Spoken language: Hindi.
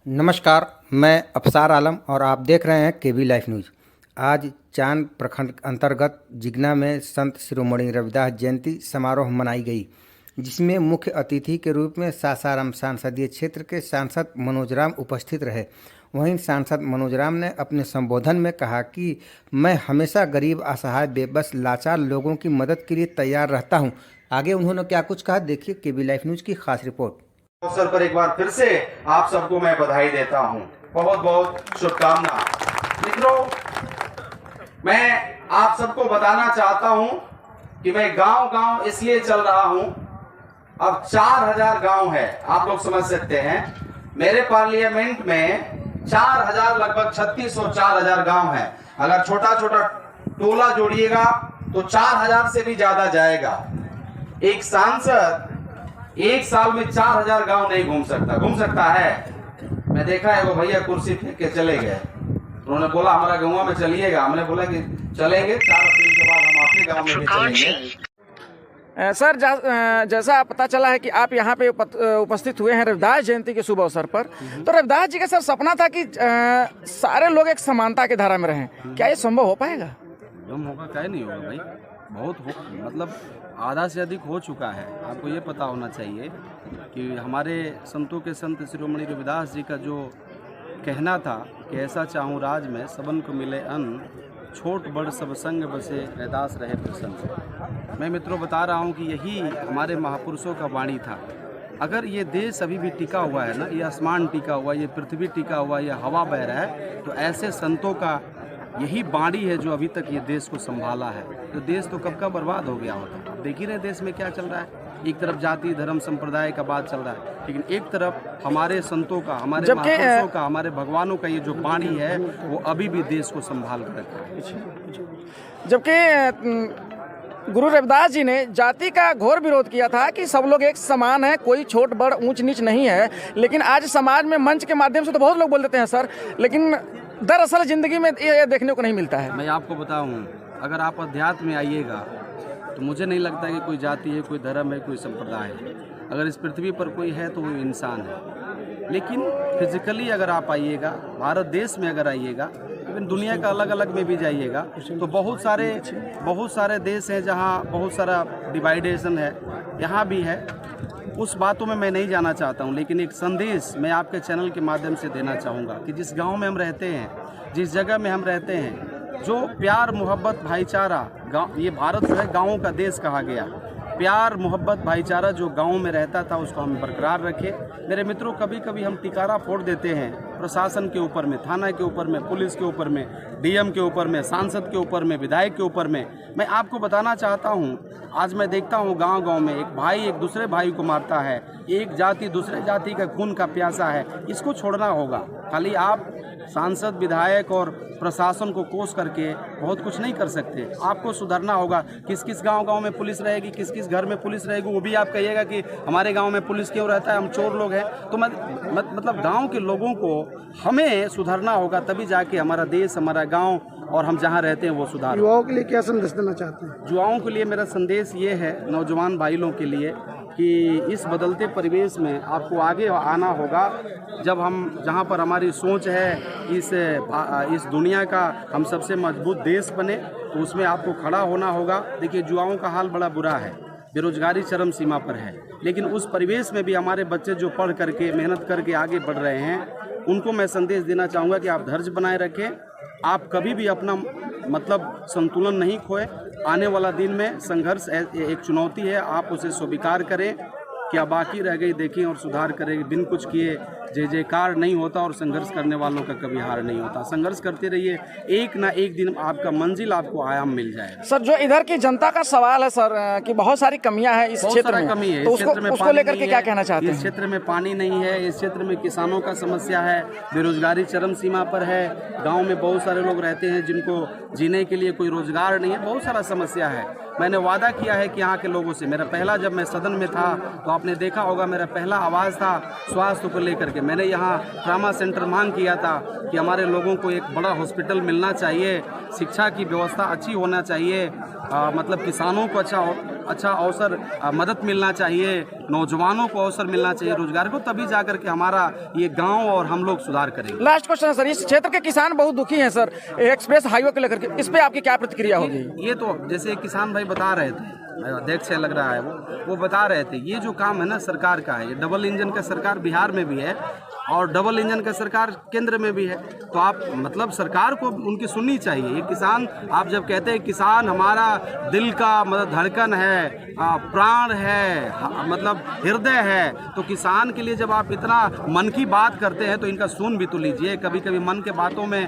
नमस्कार, मैं अफसार आलम और आप देख रहे हैं केबी लाइफ न्यूज़। आज चांद प्रखंड अंतर्गत जिगना में संत शिरोमणि रविदास जयंती समारोह मनाई गई, जिसमें मुख्य अतिथि के रूप में सासाराम संसदीय क्षेत्र के सांसद मनोज राम उपस्थित रहे। वहीं सांसद मनोज राम ने अपने संबोधन में कहा कि मैं हमेशा गरीब, असहाय, बेबस, लाचार लोगों की मदद के लिए तैयार रहता हूं। आगे उन्होंने क्या कुछ कहा, देखिए केबी लाइफ न्यूज़ की खास रिपोर्ट। अवसर पर एक बार फिर से आप सबको मैं बधाई देता हूं, बहुत बहुत शुभकामना। मित्रों, मैं आप सबको बताना चाहता हूं कि मैं गांव-गांव इसलिए चल रहा हूं। अब 4000 गांव है, आप लोग समझ सकते हैं। मेरे पार्लियामेंट में 4000 लगभग 3600 4000 गांव है। अगर छोटा छोटा टोला जोड़िएगा तो 4000 से भी ज्यादा जाएगा। एक सांसद एक साल में 4000 गांव नहीं घूम सकता है। मैं देखा है वो भैया कुर्सी फेंक के चले गए। उन्होंने बोला हमारा गांव में चलिएगा। हमने बोला कि चलेंगे, 4 अप्रैल के बाद हम आपके गांव में भी चलेंगे। सर, जैसा पता चला है कि आप यहाँ पे उपस्थित हुए हैं रविदास जयंती के शुभ अवसर पर, तो रविदास जी का सर सपना था कि सारे लोग एक समानता की धारा में रहें। क्या ये संभव हो पाएगा? होगा, क्या नहीं होगा भाई, बहुत मतलब आधा से अधिक हो चुका है। आपको ये पता होना चाहिए कि हमारे संतों के संत शिरोमणि रविदास जी का जो कहना था कि ऐसा चाहूँ राज में सबन को मिले अन्न, छोट बड़ सब संग बसे रैदास रहे प्रसन्न। मैं मित्रों बता रहा हूँ कि यही हमारे महापुरुषों का वाणी था। अगर ये देश अभी भी टिका हुआ है ना, ये आसमान टिका हुआ, ये पृथ्वी टिका हुआ, ये हवा बह रहा है, तो ऐसे संतों का यही बाणी है जो अभी तक ये देश को संभाला है। तो देश तो कब का बर्बाद हो गया होता। आप देख ही रहे देश में क्या चल रहा है। एक तरफ जाति धर्म संप्रदाय का बात चल रहा है, लेकिन एक तरफ हमारे संतों का, हमारे महापुरुषों का, हमारे भगवानों का ये जो बाणी है वो अभी भी देश को संभाल कर रखा है। जबकि गुरु रविदास जी ने जाति का घोर विरोध किया था कि सब लोग एक समान है, कोई छोट बड़ ऊंच नीच नहीं है। लेकिन आज समाज में मंच के माध्यम से तो बहुत लोग बोल देते हैं सर, लेकिन दरअसल जिंदगी में ये देखने को नहीं मिलता है। मैं आपको बताऊं, अगर आप अध्यात्म में आइएगा तो मुझे नहीं लगता कि कोई जाति है, कोई धर्म है, कोई संप्रदाय है। अगर इस पृथ्वी पर कोई है तो वो इंसान है। लेकिन फिजिकली अगर आप आइएगा, भारत देश में अगर आइएगा, लेकिन दुनिया का अलग अलग में भी जाइएगा तो बहुत सारे देश हैं जहाँ बहुत सारा डिवाइडेशन है। यहाँ भी है। उस बातों में मैं नहीं जाना चाहता हूँ, लेकिन एक संदेश मैं आपके चैनल के माध्यम से देना चाहूँगा कि जिस गांव में हम रहते हैं, जिस जगह में हम रहते हैं, जो प्यार मोहब्बत भाईचारा, गाँव, ये भारत जो है गाँवों का देश कहा गया। प्यार मोहब्बत भाईचारा जो गांव में रहता था उसको हम बरकरार रखें। मेरे मित्रों, कभी कभी हम टिकारा फोड़ देते हैं प्रशासन के ऊपर में, थाना के ऊपर में, पुलिस के ऊपर में, डीएम के ऊपर में, सांसद के ऊपर में, विधायक के ऊपर में। मैं आपको बताना चाहता हूं, आज मैं देखता हूं गांव-गांव में एक भाई एक दूसरे भाई को मारता है, एक जाति दूसरे जाति का खून का प्यासा है। इसको छोड़ना होगा। खाली आप सांसद, विधायक और प्रशासन को कोस करके बहुत कुछ नहीं कर सकते। आपको सुधरना होगा। किस किस गांव-गांव में पुलिस रहेगी, किस किस घर में पुलिस रहेगी, वो भी आप कहिएगा कि हमारे गांव में पुलिस क्यों रहता है, हम चोर लोग हैं। तो मतलब गांव के लोगों को हमें सुधरना होगा, तभी जाके हमारा देश, हमारा गांव और हम जहां रहते हैं वो सुधार। युवाओं के लिए क्या संदेश देना चाहते हैं? युवाओं के लिए मेरा संदेश ये है, नौजवान भाई लोगों के लिए, कि इस बदलते परिवेश में आपको आगे आना होगा। जब हम जहाँ पर हमारी सोच है इस दुनिया का हम सबसे मजबूत देश बने, तो उसमें आपको खड़ा होना होगा। देखिए, युवाओं का हाल बड़ा बुरा है, बेरोजगारी चरम सीमा पर है, लेकिन उस परिवेश में भी हमारे बच्चे जो पढ़ करके मेहनत करके आगे बढ़ रहे हैं, उनको मैं संदेश देना चाहूँगा कि आप धैर्य बनाए रखें। आप कभी भी अपना मतलब संतुलन नहीं खोए। आने वाला दिन में संघर्ष एक चुनौती है, आप उसे स्वीकार करें। क्या बाकी रह गई देखें और सुधार करें। बिन कुछ किए जय जयकार नहीं होता, और संघर्ष करने वालों का कभी हार नहीं होता। संघर्ष करते रहिए, एक ना एक दिन आपका मंजिल, आपको आयाम मिल जाएगा। सर, जो इधर की जनता का सवाल है सर कि बहुत सारी कमियां हैं इस क्षेत्र में, कमी है तो इस क्षेत्र में, उसको लेकर के क्या कहना चाहते हैं? इस क्षेत्र में पानी नहीं है, इस क्षेत्र में किसानों का समस्या है, बेरोजगारी चरम सीमा पर है, गाँव में बहुत सारे लोग रहते हैं जिनको जीने के लिए कोई रोजगार नहीं है, बहुत सारा समस्या है। मैंने वादा किया है कि यहाँ के लोगों से, मेरा पहला, जब मैं सदन में था तो आपने देखा होगा, मेरा पहला आवाज़ था स्वास्थ्य को लेकर के। मैंने यहाँ ट्रामा सेंटर मांग किया था कि हमारे लोगों को एक बड़ा हॉस्पिटल मिलना चाहिए, शिक्षा की व्यवस्था अच्छी होना चाहिए, मतलब किसानों को अच्छा अवसर मदद मिलना चाहिए, नौजवानों को अवसर मिलना चाहिए रोजगार को, तभी जाकर के हमारा ये गांव और हम लोग सुधार करेंगे। लास्ट क्वेश्चन है सर, इस क्षेत्र के किसान बहुत दुखी हैं सर एक्सप्रेस हाईवे को लेकर के, इस पे आपकी क्या प्रतिक्रिया होगी? ये तो जैसे किसान भाई बता रहे थे, अध्यक्ष लग रहा है वो बता रहे थे, ये जो काम है ना सरकार का है, ये डबल इंजन का सरकार बिहार में भी है और डबल इंजन का सरकार केंद्र में भी है, तो आप मतलब सरकार को उनकी सुननी चाहिए। ये किसान, आप जब कहते हैं किसान हमारा दिल का मतलब धड़कन है, प्राण है, मतलब हृदय है, तो किसान के लिए जब आप इतना मन की बात करते हैं तो इनका सुन भी तो लीजिए। कभी कभी मन के बातों में